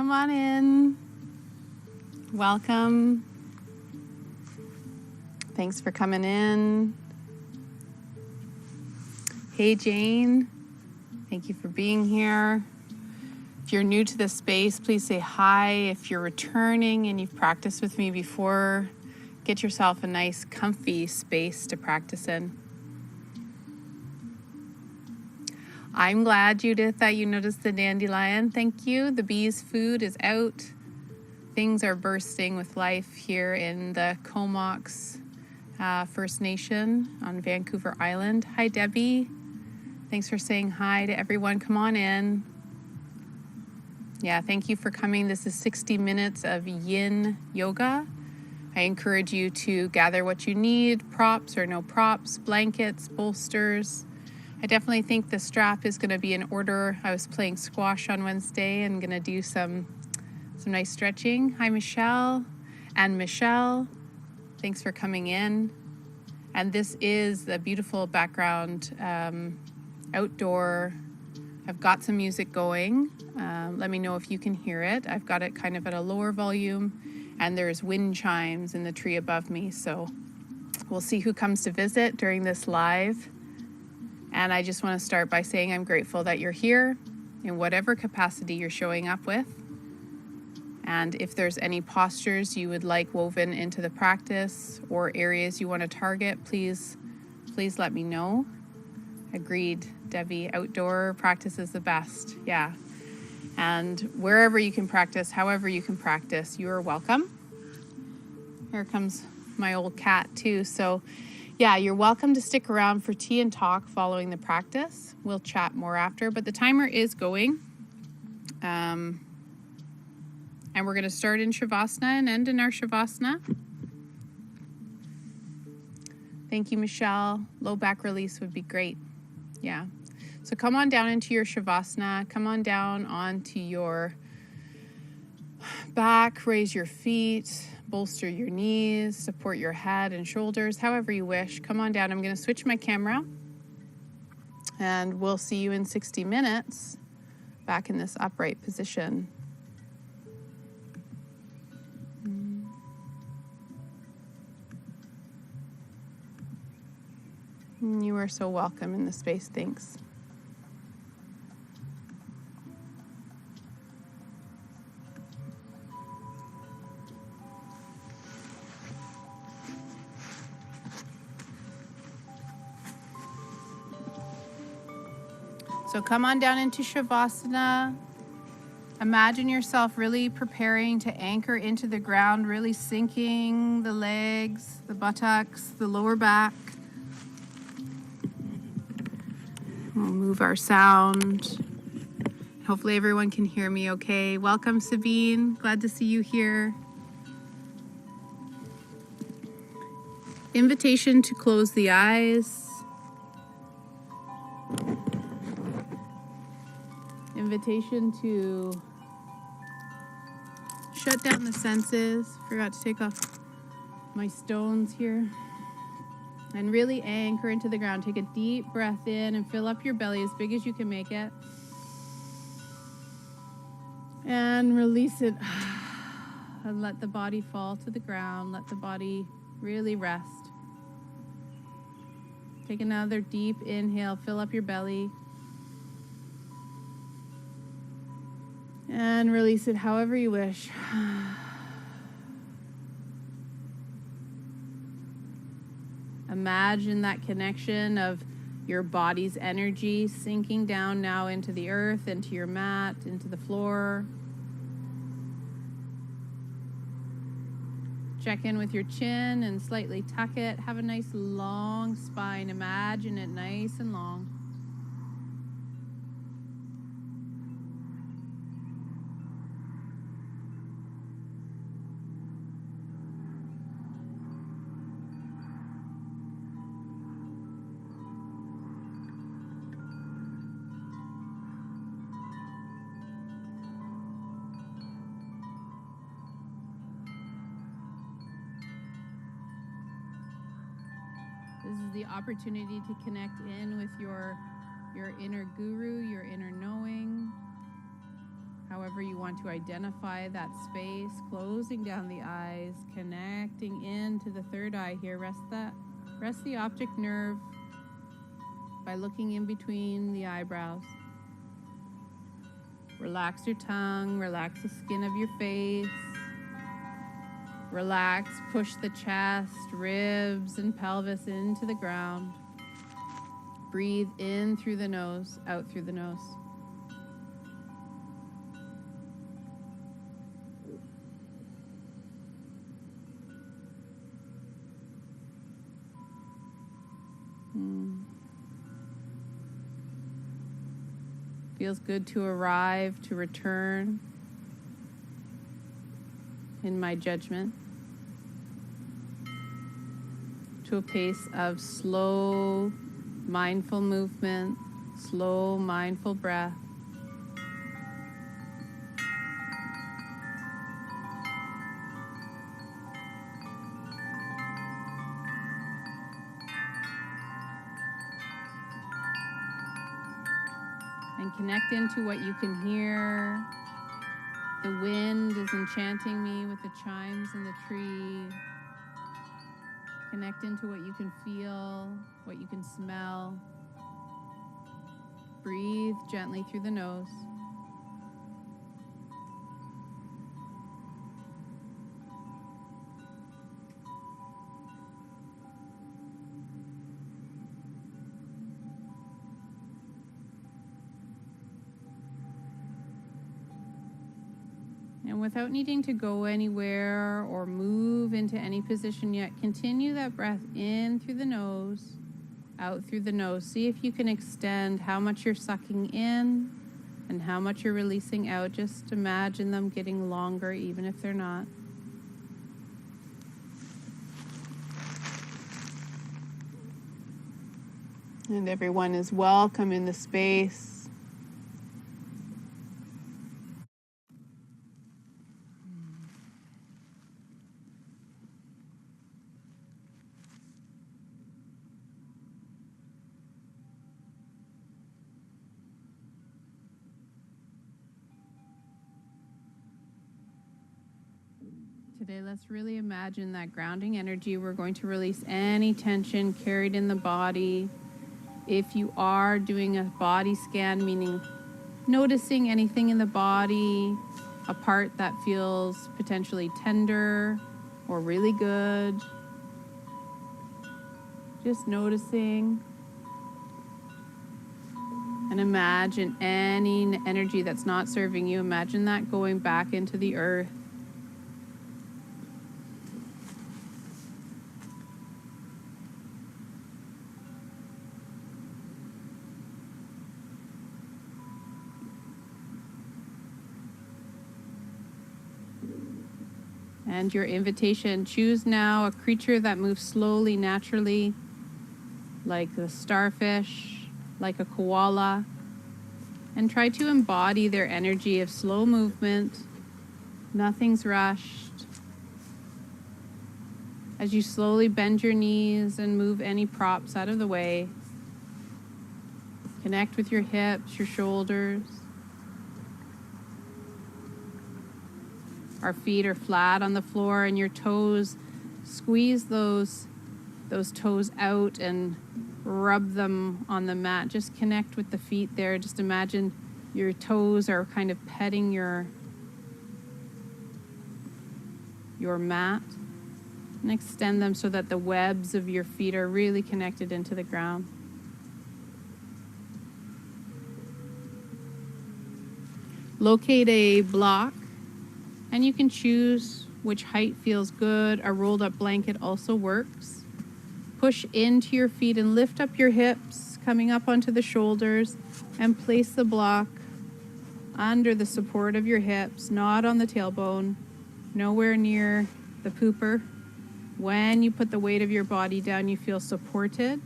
Come on in. Welcome. Thanks for coming in. Hey, Jane. Thank you for being here. If you're new to this space, please say hi. If you're returning and you've practiced with me before, get yourself a nice, comfy space to practice in. I'm glad, Judith, that you noticed the dandelion. Thank you. The bees' food is out. Things are bursting with life here in the Comox First Nation on Vancouver Island. Hi, Debbie. Thanks for saying hi to everyone. Come on in. Yeah, thank you for coming. This is 60 minutes of yin yoga. I encourage you to gather what you need, props or no props, blankets, bolsters. I definitely think the strap is going to be in order. I was playing squash on Wednesday and going to do some nice stretching. Hi, Michelle and Michelle. Thanks for coming in. And this is the beautiful background outdoor. I've got some music going. Let me know if you can hear it. I've got it kind of at a lower volume, and there's wind chimes in the tree above me. So we'll see who comes to visit during this live. And I just want to start by saying I'm grateful that you're here in whatever capacity you're showing up with. And if there's any postures you would like woven into the practice or areas you want to target, please let me know. Agreed, Debbie. Outdoor practice is the best. Yeah. And wherever you can practice, however you can practice, you are welcome. Here comes my old cat too. So yeah, you're welcome to stick around for tea and talk following the practice. We'll chat more after, but the timer is going. And we're going to start in Shavasana and end in our Shavasana. Thank you, Michelle. Low back release would be great. Yeah. So come on down into your Shavasana. Come on down onto your back. Raise your feet. Bolster your knees. Support your head and shoulders, however you wish. Come on down. I'm going to switch my camera. And we'll see you in 60 minutes back in this upright position. You are so welcome in the space. Thanks. So come on down into Shavasana. Imagine yourself really preparing to anchor into the ground, really sinking the legs, the buttocks, the lower back. We'll move our sound. Hopefully everyone can hear me okay. Welcome, Sabine. Glad to see you here. Invitation to close the eyes. Invitation to shut down the senses. Forgot to take off my stones here. And really anchor into the ground. Take a deep breath in and fill up your belly as big as you can make it. And release it. And let the body fall to the ground. Let the body really rest. Take another deep inhale. Fill up your belly. And release it however you wish. Imagine that connection of your body's energy sinking down now into the earth, into your mat, into the floor. Check in with your chin and slightly tuck it. Have a nice long spine. Imagine it nice and long. This is the opportunity to connect in with your inner guru, your inner knowing, however however you want to identify that space, closing down the eyes, connecting into the third eye here. Rest the optic nerve by looking in between the eyebrows. Relax your tongue, relax the skin of your face. Relax, push the chest, ribs, and pelvis into the ground. Breathe in through the nose, out through the nose. Feels good to arrive, to return, in my judgment, to a pace of slow, mindful movement, slow, mindful breath. And connect into what you can hear. The wind is enchanting me with the chimes in the tree. Connect into what you can feel, what you can smell. Breathe gently through the nose. And without needing to go anywhere or move into any position yet, continue that breath in through the nose, out through the nose. See if you can extend how much you're sucking in and how much you're releasing out. Just imagine them getting longer, even if they're not. And everyone is welcome in the space. Today, let's really imagine that grounding energy. We're going to release any tension carried in the body. If you are doing a body scan, meaning noticing anything in the body, a part that feels potentially tender or really good, just noticing. And imagine any energy that's not serving you, imagine that going back into the earth. And your invitation, choose now a creature that moves slowly, naturally, like the starfish, like a koala, and try to embody their energy of slow movement. Nothing's rushed. As you slowly bend your knees and move any props out of the way, connect with your hips, your shoulders. Our feet are flat on the floor and your toes, squeeze those toes out and rub them on the mat. Just connect with the feet there. Just imagine your toes are kind of petting your mat, and extend them so that the webs of your feet are really connected into the ground. Locate a block. And you can choose which height feels good. A rolled up blanket also works. Push into your feet and lift up your hips, coming up onto the shoulders, and place the block under the support of your hips, not on the tailbone, nowhere near the pooper. When you put the weight of your body down, you feel supported.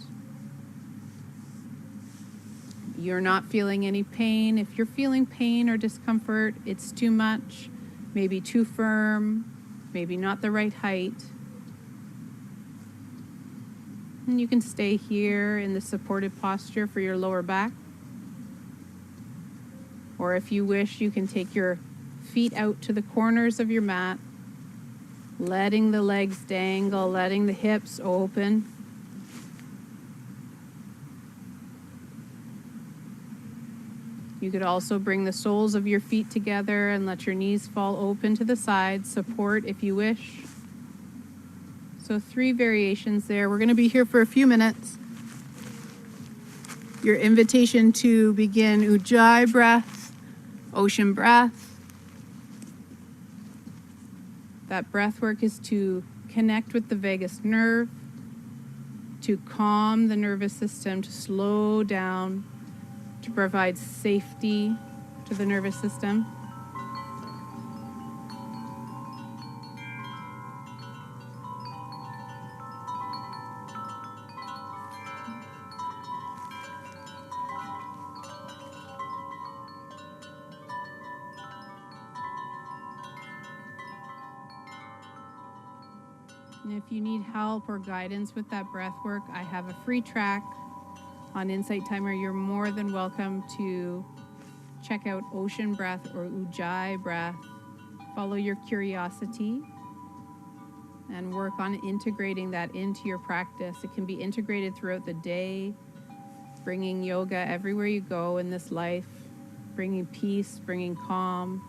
You're not feeling any pain. If you're feeling pain or discomfort, it's too much. Maybe too firm, maybe not the right height. And you can stay here in the supported posture for your lower back. Or if you wish, you can take your feet out to the corners of your mat, letting the legs dangle, letting the hips open. You could also bring the soles of your feet together and let your knees fall open to the sides. Support if you wish. So 3 variations there. We're going to be here for a few minutes. Your invitation to begin Ujjayi breath, ocean breath. That breath work is to connect with the vagus nerve, to calm the nervous system, to slow down, to provide safety to the nervous system. And if you need help or guidance with that breath work, I have a free track on Insight Timer. You're more than welcome to check out Ocean Breath or Ujjayi breath. Follow your curiosity and work on integrating that into your practice. It can be integrated throughout the day, bringing yoga everywhere you go in this life, bringing peace, bringing calm.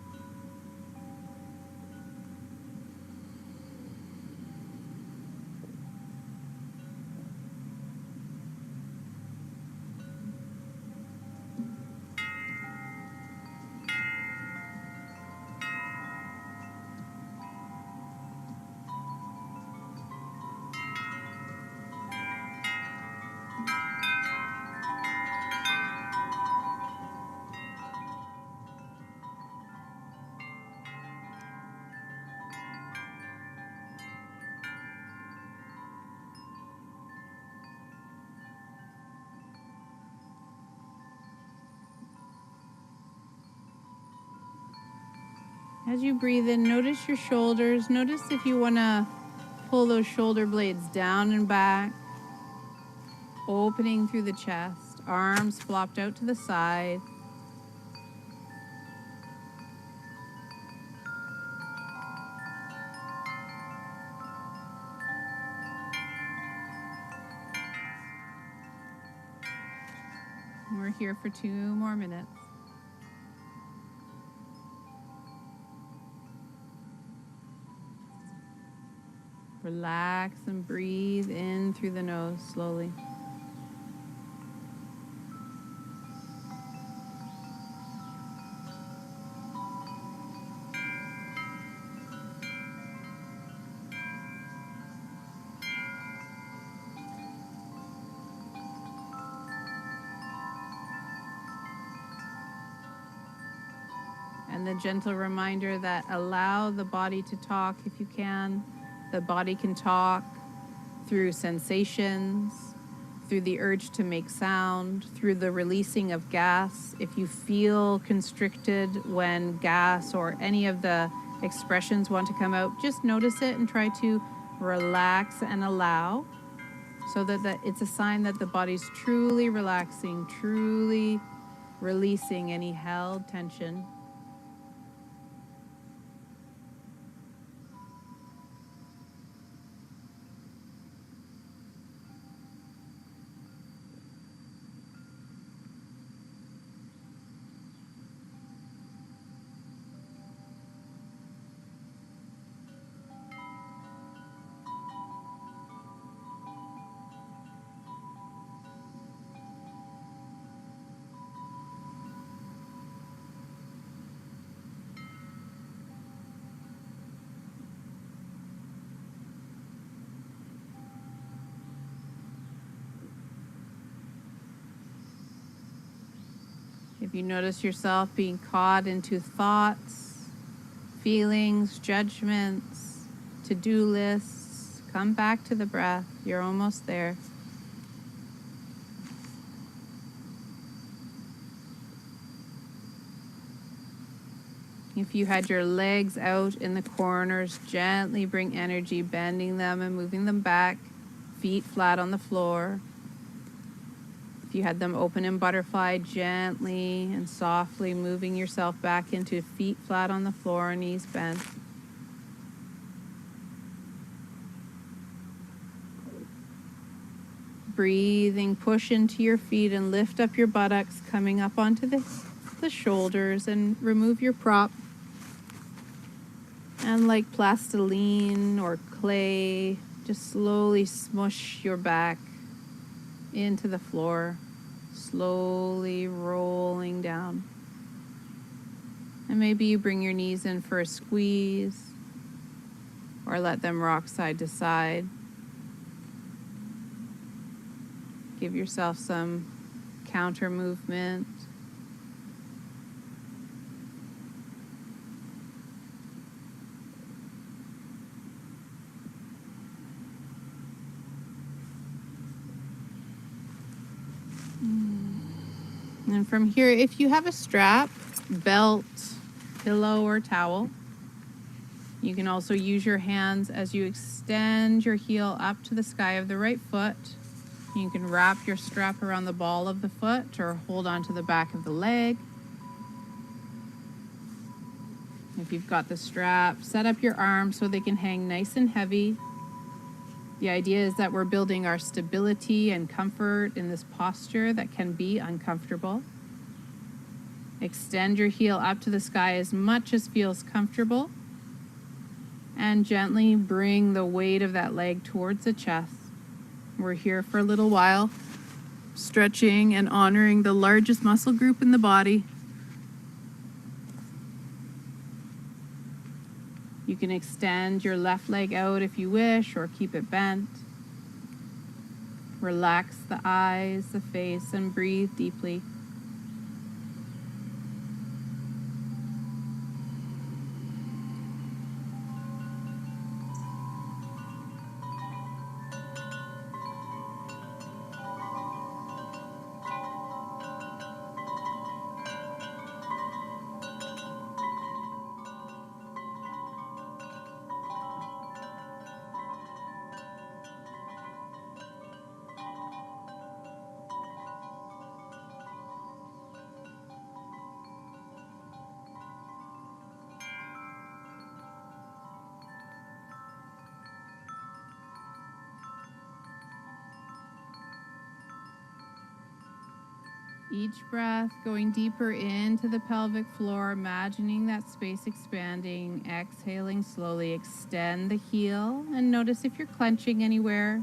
As you breathe in, notice your shoulders. Notice if you want to pull those shoulder blades down and back, opening through the chest, arms flopped out to the side. We're here for 2 more minutes. Relax and breathe in through the nose slowly. And the gentle reminder that allow the body to talk if you can. The body can talk through sensations, through the urge to make sound, through the releasing of gas. If you feel constricted when gas or any of the expressions want to come out, just notice it and try to relax and allow, so that it's a sign that the body's truly relaxing, truly releasing any held tension. If you notice yourself being caught into thoughts, feelings, judgments, to-do lists, come back to the breath. You're almost there. If you had your legs out in the corners, gently bring energy, bending them and moving them back, feet flat on the floor. If If you had them open in butterfly, gently and softly moving yourself back into feet flat on the floor, knees bent. Breathing, push into your feet and lift up your buttocks, coming up onto the shoulders, and remove your prop. And like plastiline or clay, just slowly smush your back into the floor, slowly rolling down. And maybe you bring your knees in for a squeeze or let them rock side to side. Give yourself some counter movement. And from here, if you have a strap, belt, pillow, or towel, you can also use your hands as you extend your heel up to the sky of the right foot. You can wrap your strap around the ball of the foot or hold onto the back of the leg. If you've got the strap, set up your arms so they can hang nice and heavy. The idea is that we're building our stability and comfort in this posture that can be uncomfortable. Extend your heel up to the sky as much as feels comfortable. And gently bring the weight of that leg towards the chest. We're here for a little while, stretching and honoring the largest muscle group in the body. You can extend your left leg out if you wish, or keep it bent. Relax the eyes, the face, and breathe deeply. Each breath going deeper into the pelvic floor, imagining that space expanding. Exhaling slowly, extend the heel and notice if you're clenching anywhere.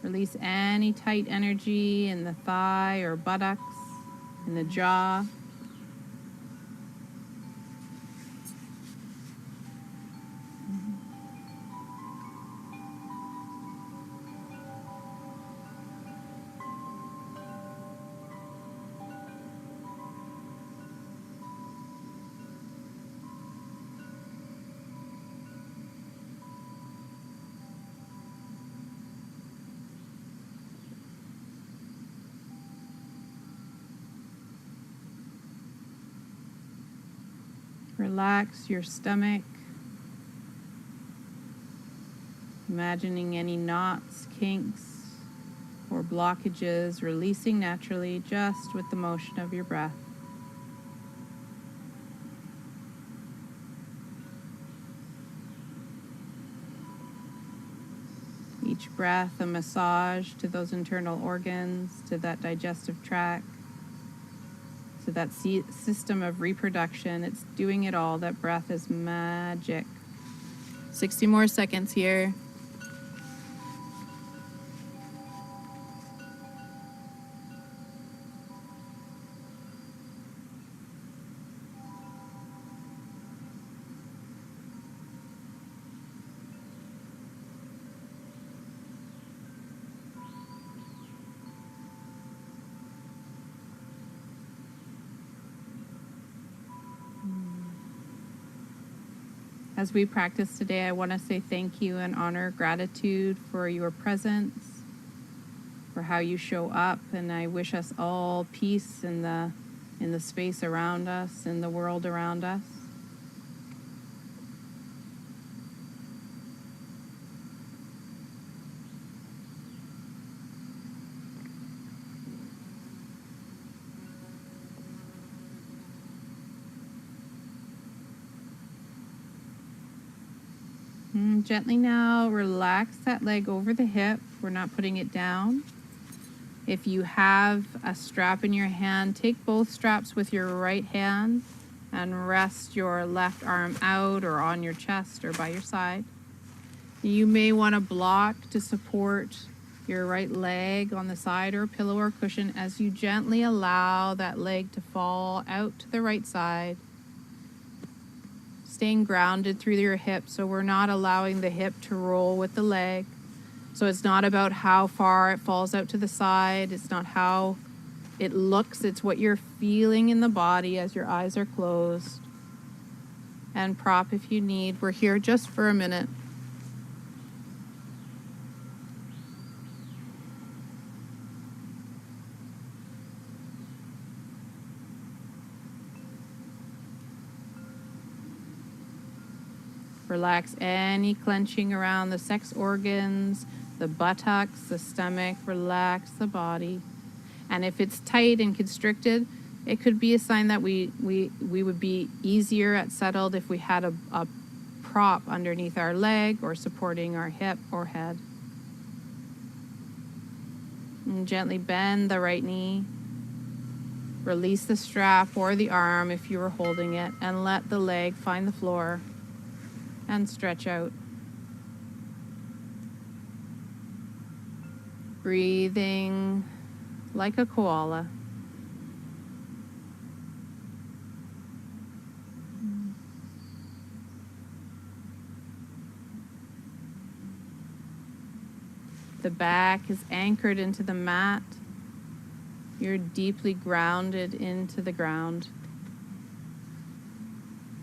Release any tight energy in the thigh or buttocks, in the jaw. Relax your stomach, imagining any knots, kinks, or blockages releasing naturally just with the motion of your breath. Each breath a massage to those internal organs, to that digestive tract, to that system of reproduction. It's doing it all. That breath is magic. 60 more seconds here. As we practice today, I want to say thank you and honor gratitude for your presence, for how you show up, and I wish us all peace in the space around us, in the world around us. Gently now relax that leg over the hip. We're not putting it down. If you have a strap in your hand, take both straps with your right hand and rest your left arm out or on your chest or by your side. You may want to block to support your right leg on the side or a pillow or cushion as you gently allow that leg to fall out to the right side. Staying grounded through your hip, so we're not allowing the hip to roll with the leg. So it's not about how far it falls out to the side. It's not how it looks. It's what you're feeling in the body as your eyes are closed. And prop if you need. We're here just for a minute. Relax any clenching around the sex organs, the buttocks, the stomach. Relax the body. And if it's tight and constricted, it could be a sign that we would be easier at settled if we had a prop underneath our leg or supporting our hip or head. And gently bend the right knee. Release the strap or the arm if you were holding it, and let the leg find the floor. And stretch out. Breathing like a koala. The back is anchored into the mat. You're deeply grounded into the ground.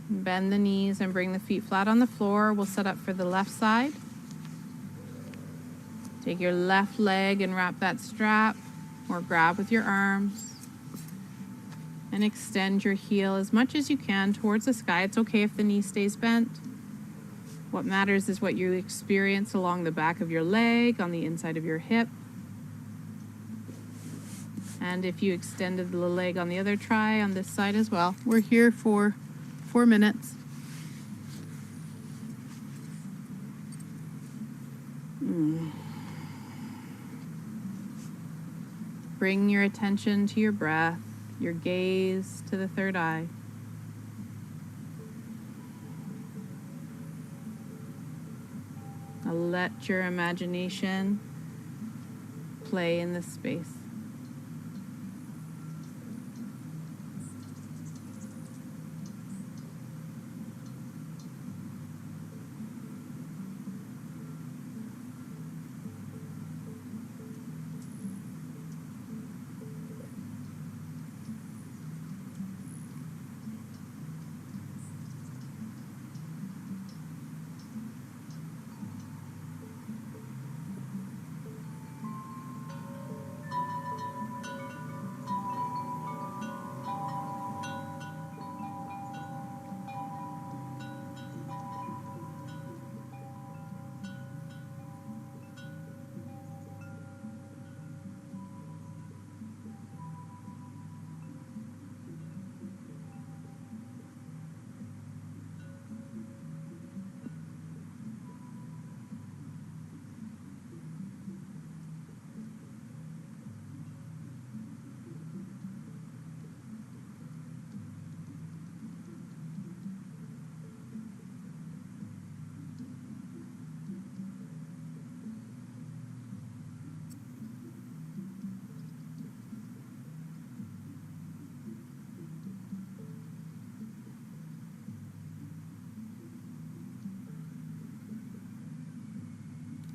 Bend the knees and bring the feet flat on the floor. We'll set up for the left side. Take your left leg and wrap that strap or grab with your arms. And extend your heel as much as you can towards the sky. It's okay if the knee stays bent. What matters is what you experience along the back of your leg, on the inside of your hip. And if you extended the leg on the other, try on this side as well. We're here for 4 minutes. Bring your attention to your breath, your gaze to the third eye. Now let your imagination play in this space.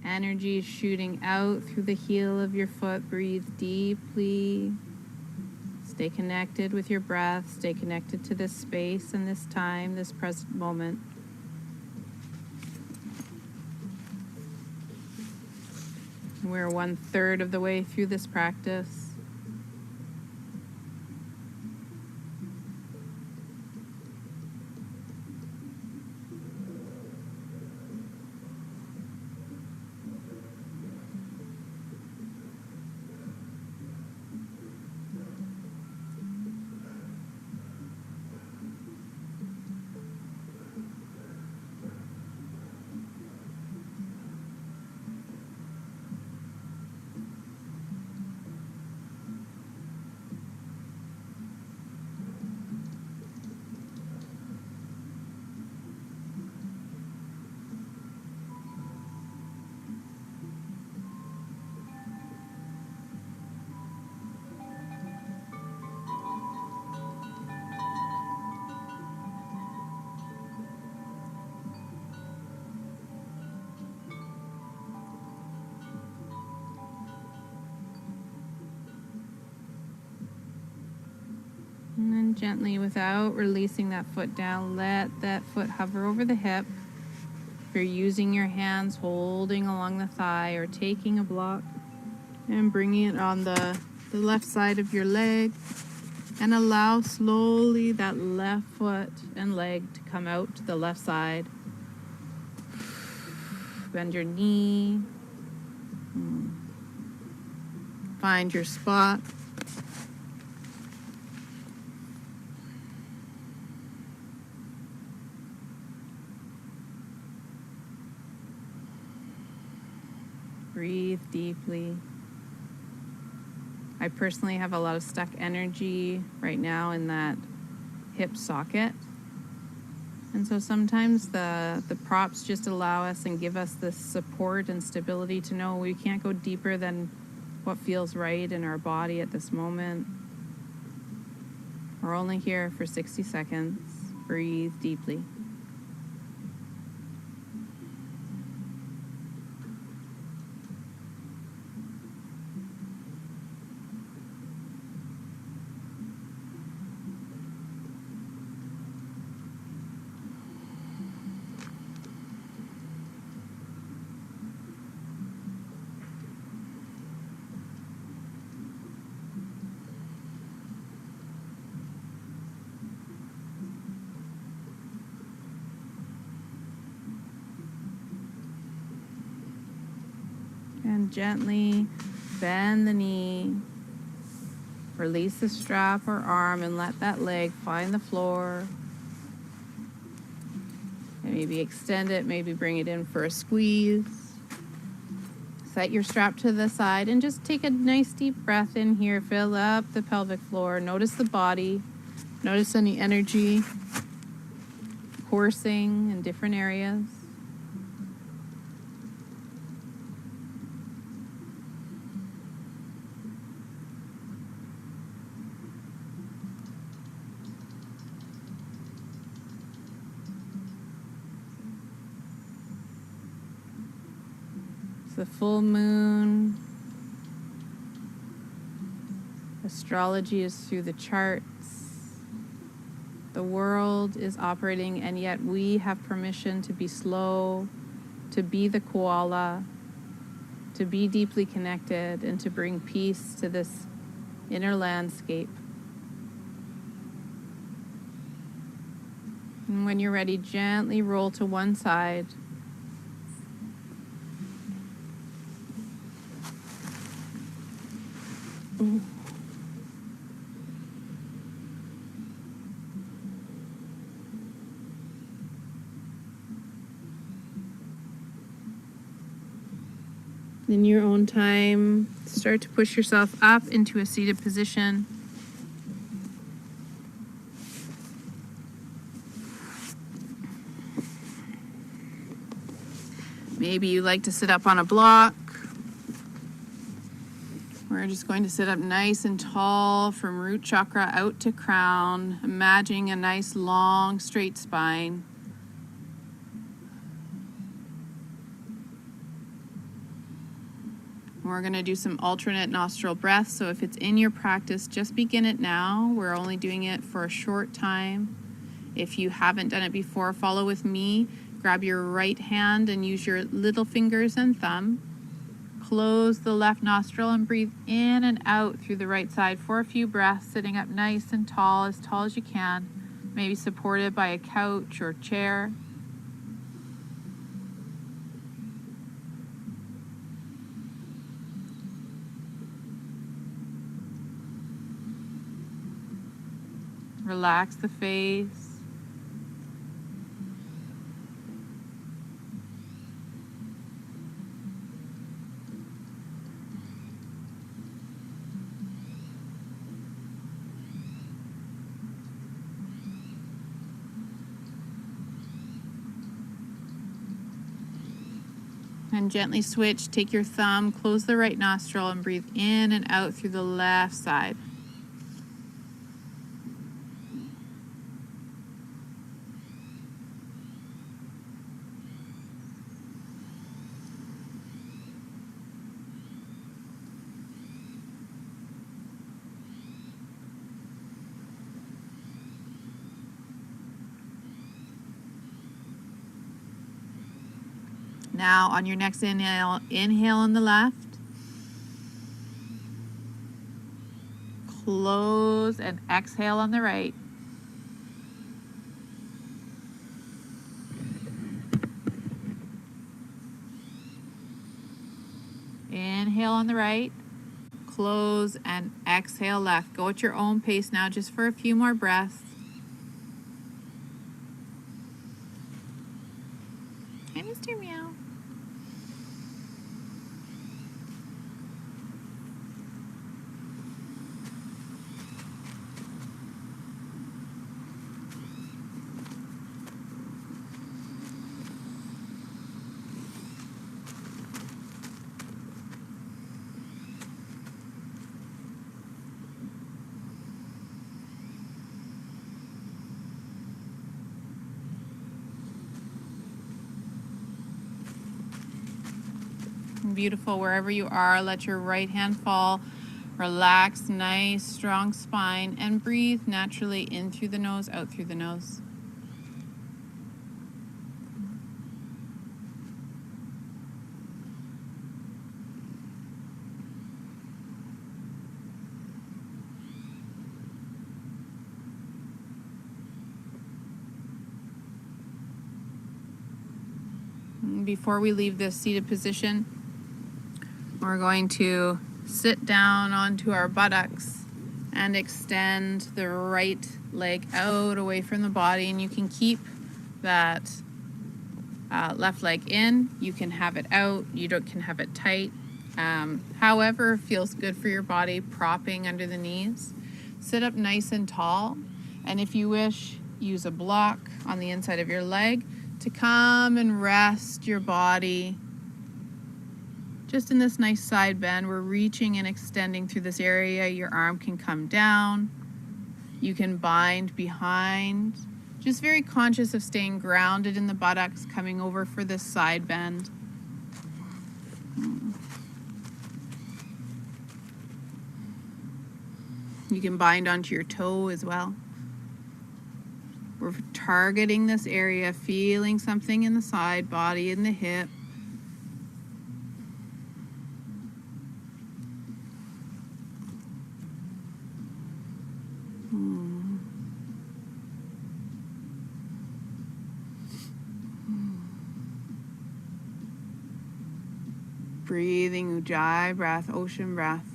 Energy is shooting out through the heel of your foot. Breathe deeply. Stay connected with your breath. Stay connected to this space and this time, this present moment. We're 1/3 of the way through this practice. Gently, without releasing that foot down, let that foot hover over the hip. If you're using your hands, holding along the thigh or taking a block and bringing it on the left side of your leg, and allow slowly that left foot and leg to come out to the left side. Bend your knee. Find your spot. Breathe deeply. I personally have a lot of stuck energy right now in that hip socket. And so sometimes the props just allow us and give us this support and stability to know we can't go deeper than what feels right in our body at this moment. We're only here for 60 seconds. Breathe deeply. And gently bend the knee, release the strap or arm, and let that leg find the floor. And maybe extend it, maybe bring it in for a squeeze. Set your strap to the side and just take a nice deep breath in here. Fill up the pelvic floor. Notice the body. Notice any energy coursing in different areas. The full moon. Astrology is through the charts. The world is operating, and yet we have permission to be slow, to be the koala, to be deeply connected, and to bring peace to this inner landscape. And when you're ready, gently roll to one side. In your own time, start to push yourself up into a seated position. Maybe you like to sit up on a block. We're just going to sit up nice and tall from root chakra out to crown, imagining a nice long straight spine. We're going to do some alternate nostril breaths, so if it's in your practice, just begin it now. We're only doing it for a short time. If you haven't done it before, follow with me. Grab your right hand and use your little fingers and thumb. Close the left nostril and breathe in and out through the right side for a few breaths, sitting up nice and tall as you can, maybe supported by a couch or chair. Relax the face. And gently switch. Take your thumb, close the right nostril, and breathe in and out through the left side. Now on your next inhale, inhale on the left. Close and exhale on the right. Inhale on the right. Close and exhale left. Go at your own pace now, just for a few more breaths. Hi, Mr. Meow. Beautiful. Wherever you are, let your right hand fall. Relax, nice, strong spine, and breathe naturally in through the nose, out through the nose. Before we leave this seated position, we're going to sit down onto our buttocks and extend the right leg out away from the body, and you can keep that left leg in. You can have it out. You can have it tight. However feels good for your body, propping under the knees. Sit up nice and tall, and if you wish, use a block on the inside of your leg to come and rest your body just in this nice side bend. We're reaching and extending through this area. Your arm can come down. You can bind behind. Just very conscious of staying grounded in the buttocks, coming over for this side bend. You can bind onto your toe as well. We're targeting this area, feeling something in the side body, in the hip. Breathing Ujjayi breath, ocean breath.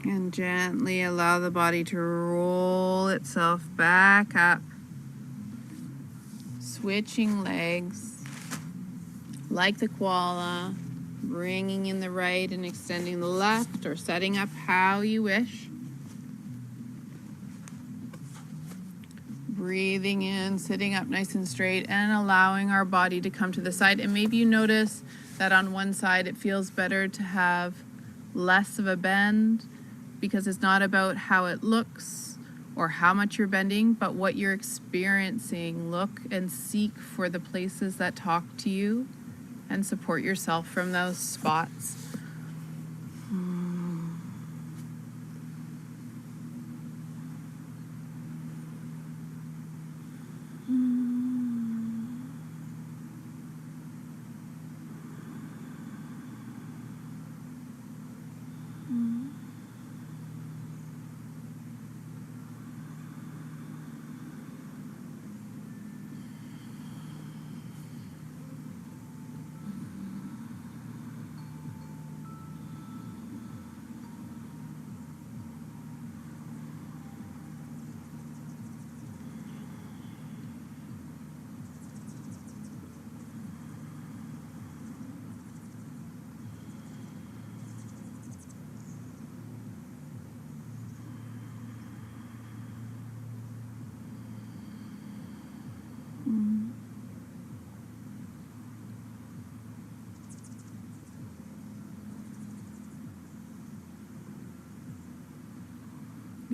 And gently allow the body to roll itself back up. Switching legs like the koala, bringing in the right and extending the left, or setting up how you wish. Breathing in, sitting up nice and straight, and allowing our body to come to the side. And maybe you notice that on one side it feels better to have less of a bend, because it's not about how it looks or how much you're bending, but what you're experiencing. Look and seek for the places that talk to you and support yourself from those spots.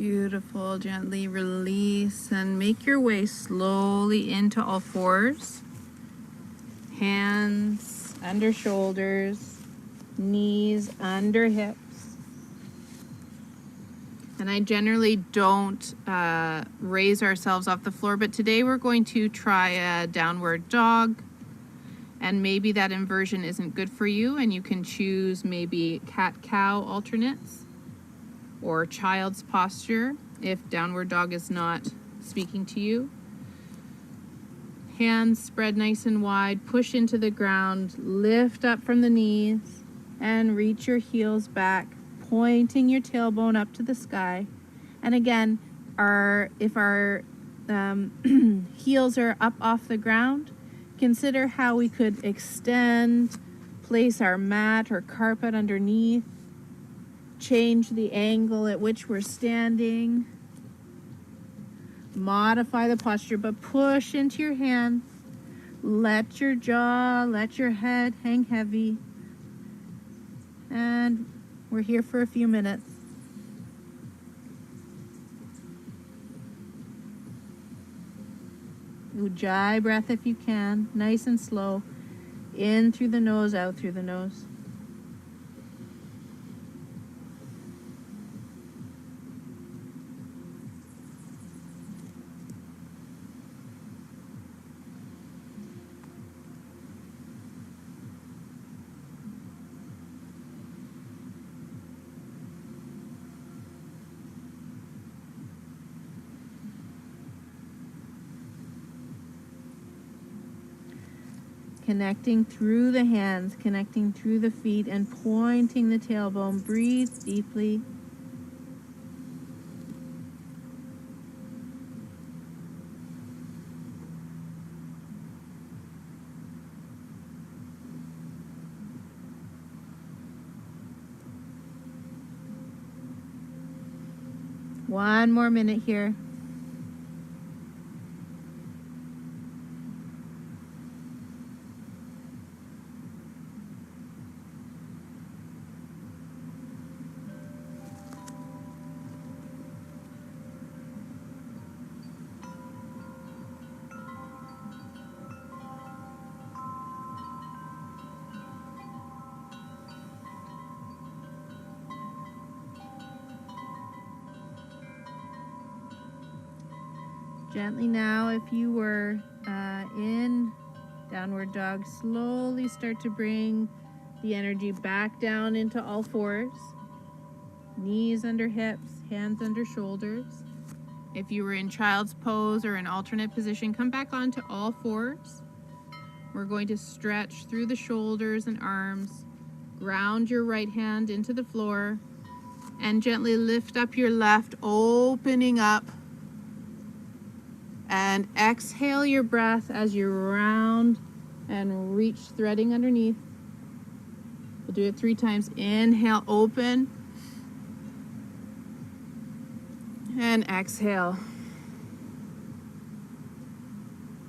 Beautiful. Gently release and make your way slowly into all fours. Hands under shoulders, knees under hips. And I generally don't raise ourselves off the floor, but today we're going to try a downward dog. And maybe that inversion isn't good for you, and you can choose maybe cat-cow alternates or child's posture if downward dog is not speaking to you. Hands spread nice and wide, push into the ground, lift up from the knees, and reach your heels back, pointing your tailbone up to the sky. And again, if our heels are up off the ground, consider how we could extend, place our mat or carpet underneath, change the angle at which we're standing, modify the posture, but push into your hands. Let your jaw, let your head hang heavy. And we're here for a few minutes. Ujjayi breath if you can, nice and slow. In through the nose, out through the nose. Connecting through the hands, connecting through the feet, and pointing the tailbone. Breathe deeply. One more minute here. Gently now, if you were in downward dog, slowly start to bring the energy back down into all fours. Knees under hips, hands under shoulders. If you were in child's pose or an alternate position, come back onto all fours. We're going to stretch through the shoulders and arms. Ground your right hand into the floor and gently lift up your left, opening up. And exhale your breath as you round and reach, threading underneath. We'll do it 3 times. Inhale, open. And exhale.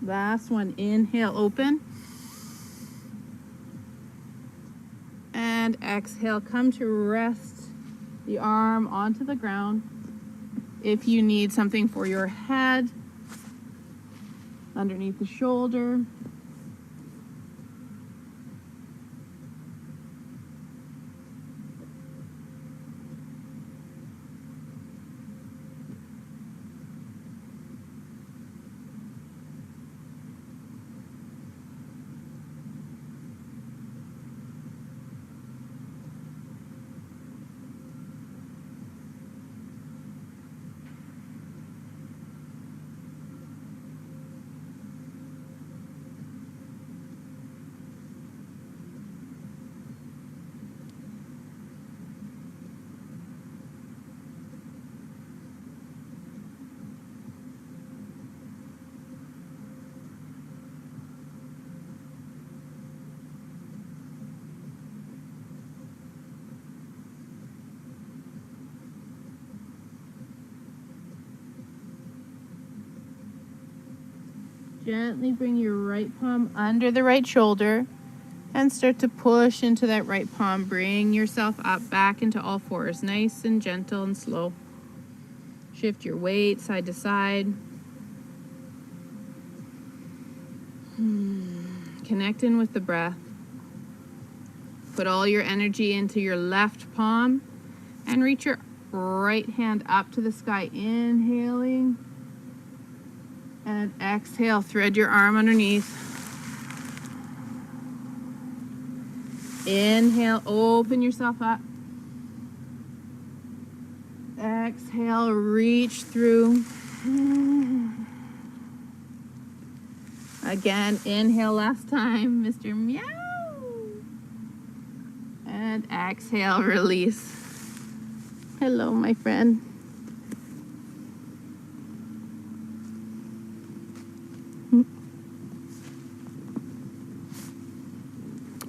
Last one. Inhale, open. And exhale. Come to rest the arm onto the ground. If you need something for your head, underneath the shoulder. Gently bring your right palm under the right shoulder and start to push into that right palm. Bring yourself up back into all fours, nice and gentle and slow. Shift your weight side to side. Connect in with the breath. Put all your energy into your left palm and reach your right hand up to the sky. Inhaling and exhale. Thread your arm underneath. Inhale, open yourself up. Exhale, reach through. Again, inhale last time, Mr. Meow. And exhale, release. Hello, my friend.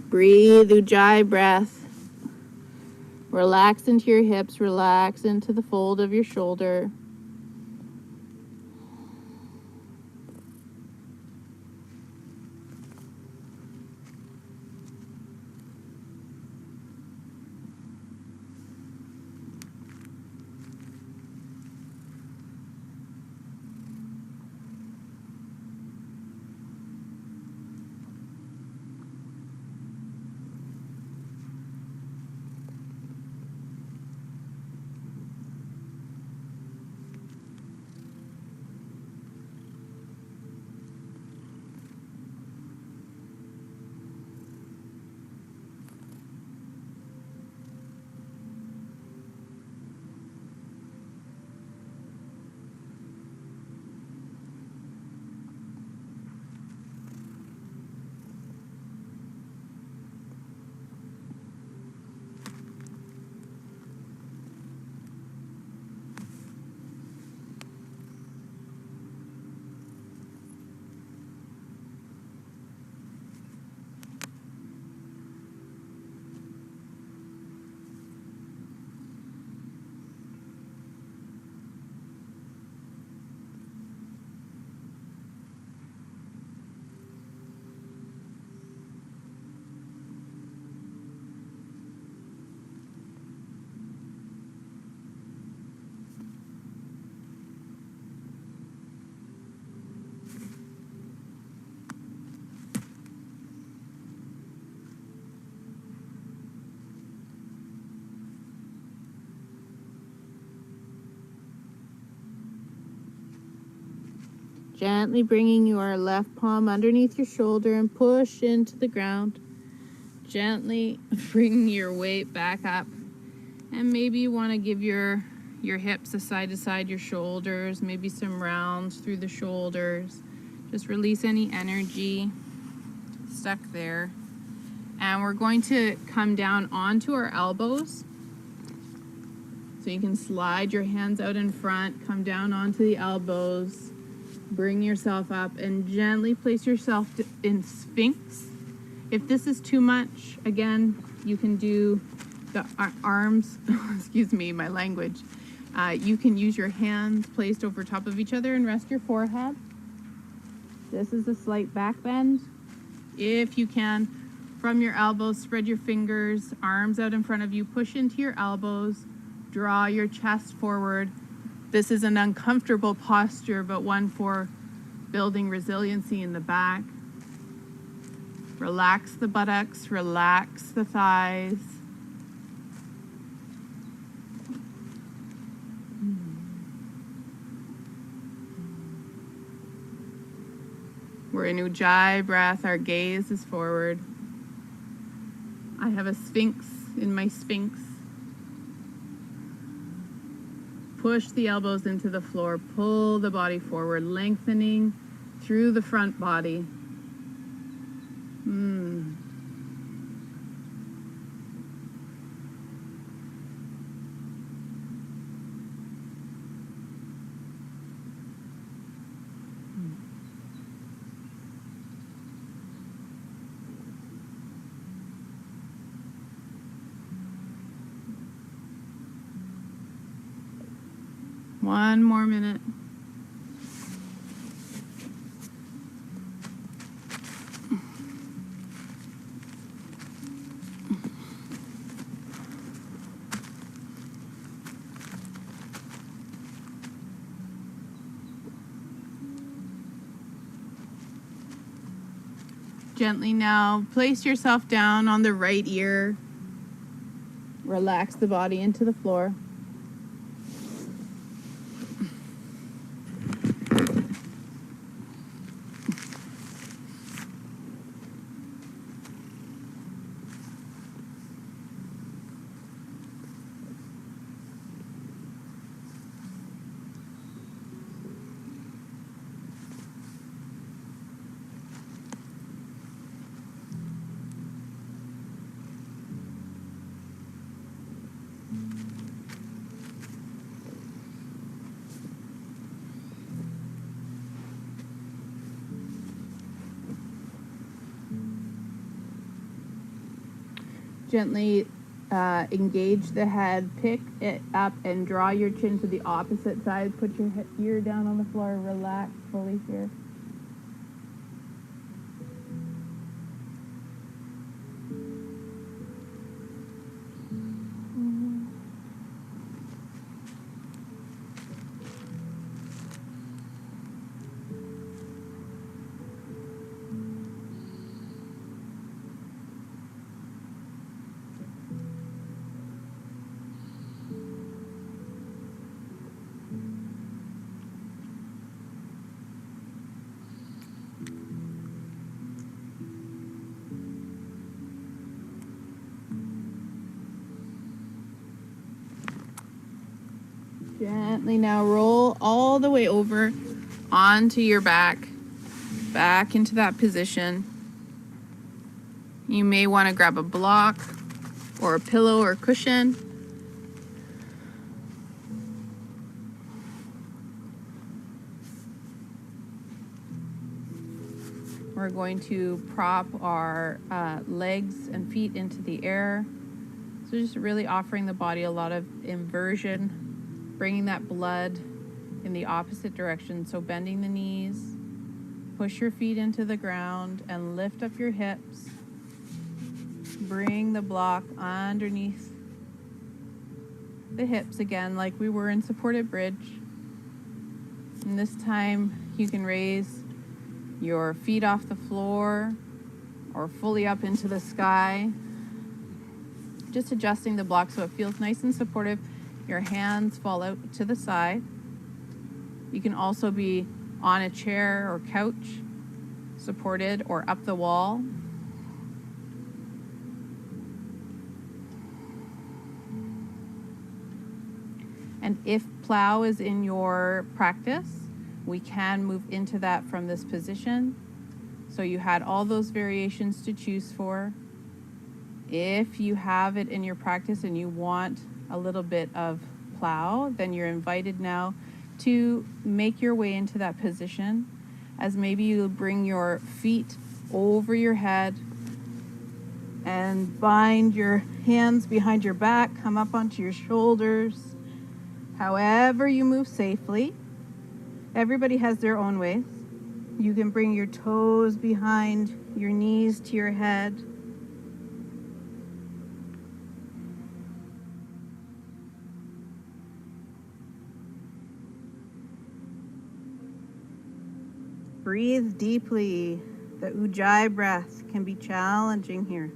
Breathe Ujjayi breath. Relax into your hips, relax into the fold of your shoulder. Gently bringing your left palm underneath your shoulder and push into the ground. Gently bring your weight back up. And maybe you want to give your hips a side to side, your shoulders, maybe some rounds through the shoulders. Just release any energy stuck there. And we're going to come down onto our elbows. So you can slide your hands out in front, come down onto the elbows. Bring yourself up and gently place yourself in Sphinx. If this is too much, again, you can do the arms, excuse me, my language. You can use your hands placed over top of each other and rest your forehead. This is a slight back bend. If you can, from your elbows, spread your fingers, arms out in front of you, push into your elbows, draw your chest forward. This is an uncomfortable posture, but one for building resiliency in the back. Relax the buttocks, relax the thighs. We're in Ujjayi breath, our gaze is forward. I have a sphinx in my sphinx. Push the elbows into the floor, pull the body forward, lengthening through the front body. One more minute. Gently now place yourself down on the right ear. Relax the body into the floor. Gently engage the head, pick it up and draw your chin to the opposite side. Put your ear down on the floor, relax fully here. Gently now roll all the way over onto your back into that position. You may want to grab a block or a pillow or cushion. We're going to prop our legs and feet into the air. So just really offering the body a lot of inversion, bringing that blood in the opposite direction. So bending the knees, push your feet into the ground and lift up your hips. Bring the block underneath the hips again, like we were in supported bridge. And this time you can raise your feet off the floor or fully up into the sky. Just adjusting the block so it feels nice and supportive. Your hands fall out to the side. You can also be on a chair or couch, supported, or up the wall. And if plow is in your practice, we can move into that from this position. So you had all those variations to choose for. If you have it in your practice and you want a little bit of plow, then you're invited now to make your way into that position, as maybe you bring your feet over your head and bind your hands behind your back, come up onto your shoulders. However you move safely. Everybody has their own ways. You can bring your toes behind your knees to your head. Breathe deeply. The Ujjayi breath can be challenging here.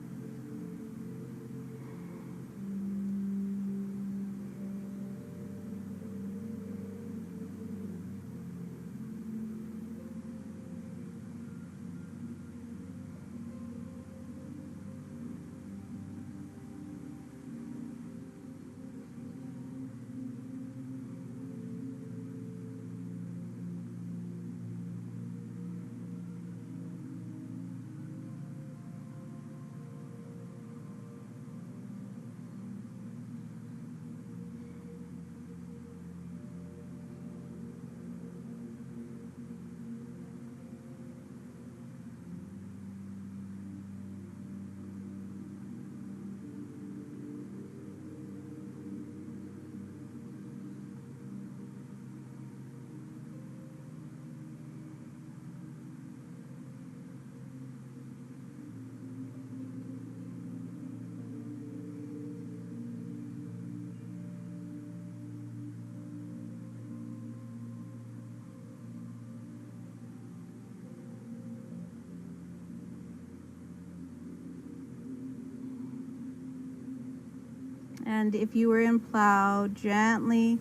And if you were in plow, gently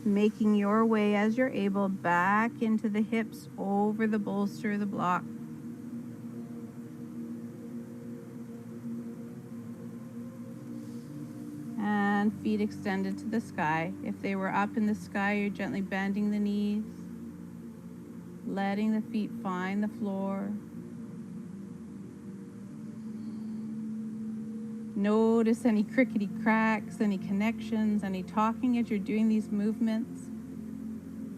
making your way as you're able back into the hips, over the bolster of the block. And feet extended to the sky. If they were up in the sky, you're gently bending the knees, letting the feet find the floor. Notice any crickety cracks, any connections, any talking as you're doing these movements.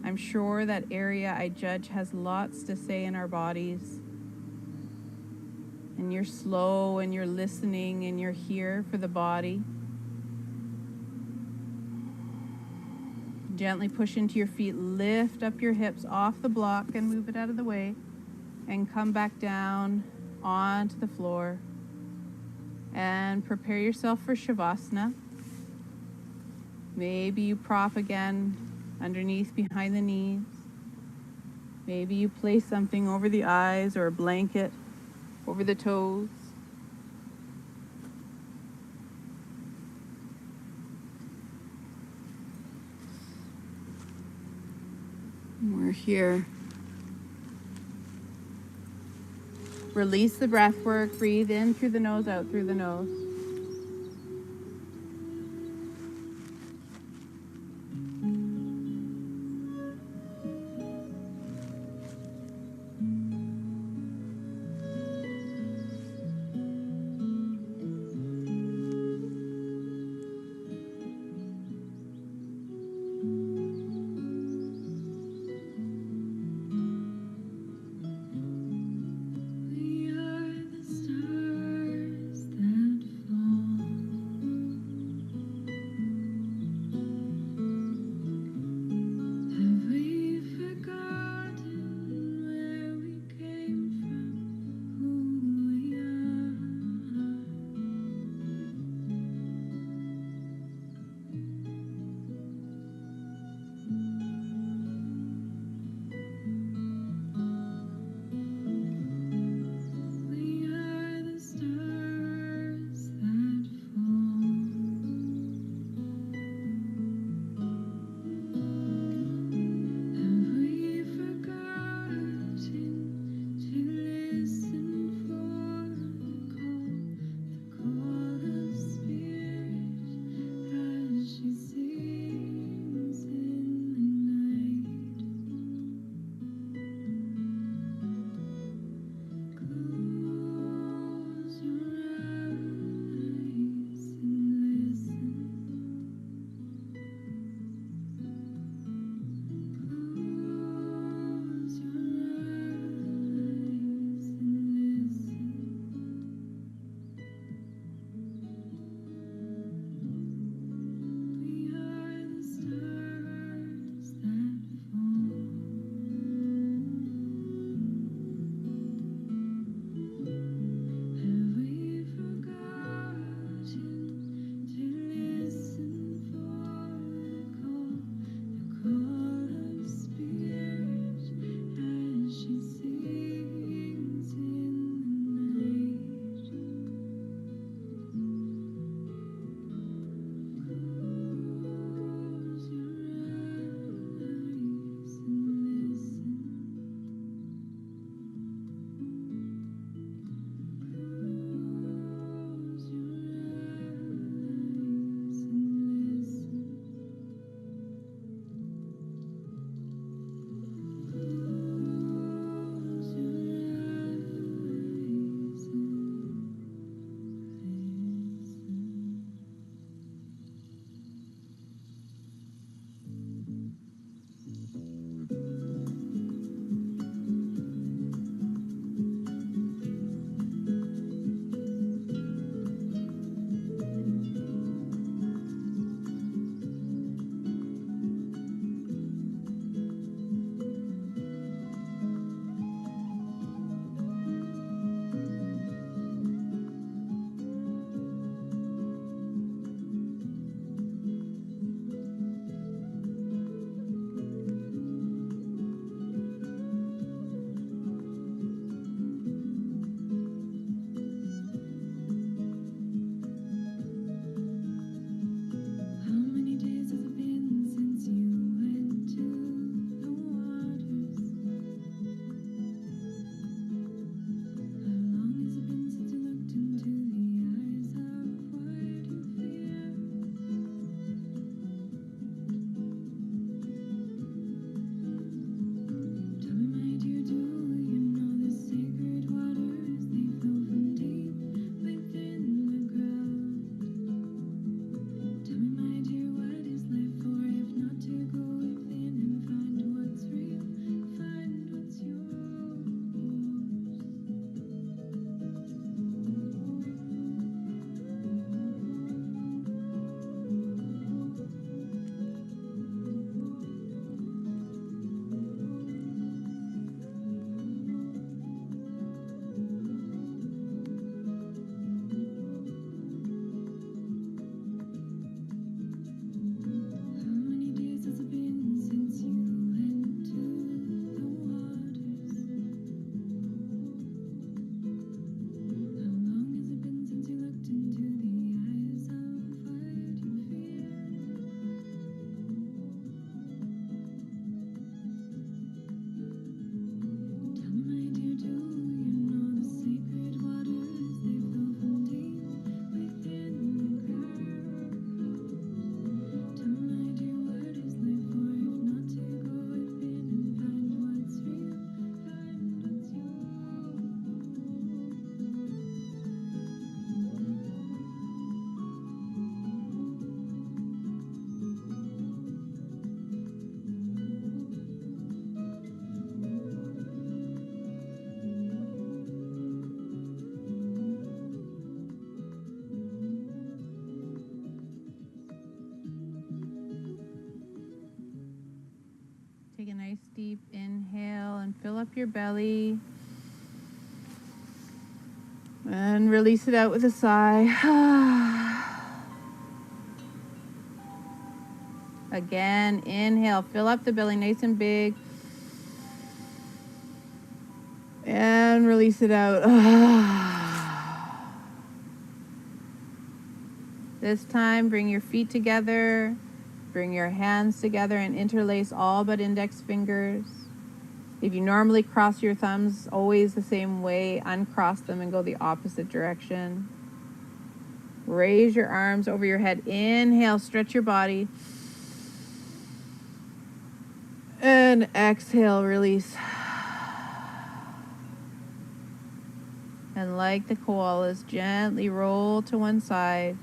I'm sure that area I judge has lots to say in our bodies. And you're slow and you're listening and you're here for the body. Gently push into your feet, lift up your hips off the block and move it out of the way. And come back down onto the floor. And prepare yourself for Shavasana. Maybe you prop again underneath behind the knees. Maybe you place something over the eyes or a blanket over the toes. We're here. Release the breath work. Breathe in through the nose, out through the nose. Inhale and fill up your belly. And release it out with a sigh. Again, inhale, fill up the belly nice and big. And release it out. This time, bring your feet together. Bring your hands together and interlace all but index fingers. If you normally cross your thumbs always the same way, uncross them and go the opposite direction. Raise your arms over your head. Inhale, stretch your body. And exhale, release. And like the koalas, gently roll to one side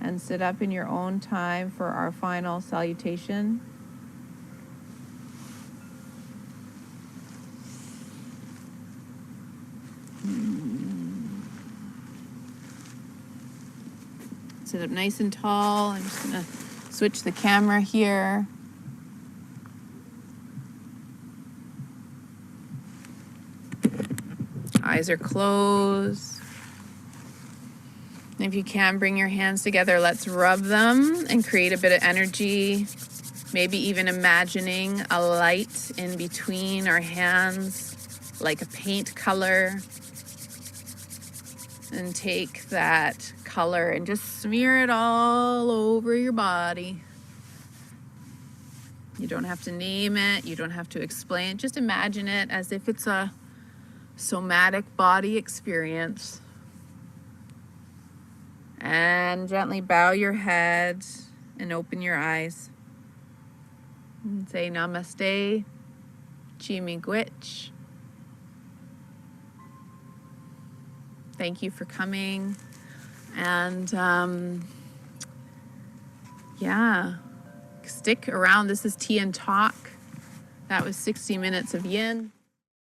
and sit up in your own time for our final salutation. Sit up nice and tall. I'm just going to switch the camera here. Eyes are closed. If you can, bring your hands together. Let's rub them and create a bit of energy. Maybe even imagining a light in between our hands, like a paint color. And take that color and just smear it all over your body. You don't have to name it. You don't have to explain it. Just imagine it as if it's a somatic body experience. And gently bow your head and open your eyes. And say namaste, chi miigwech. Thank you for coming. And yeah, stick around. This is Tea and Talk. That was 60 minutes of yin.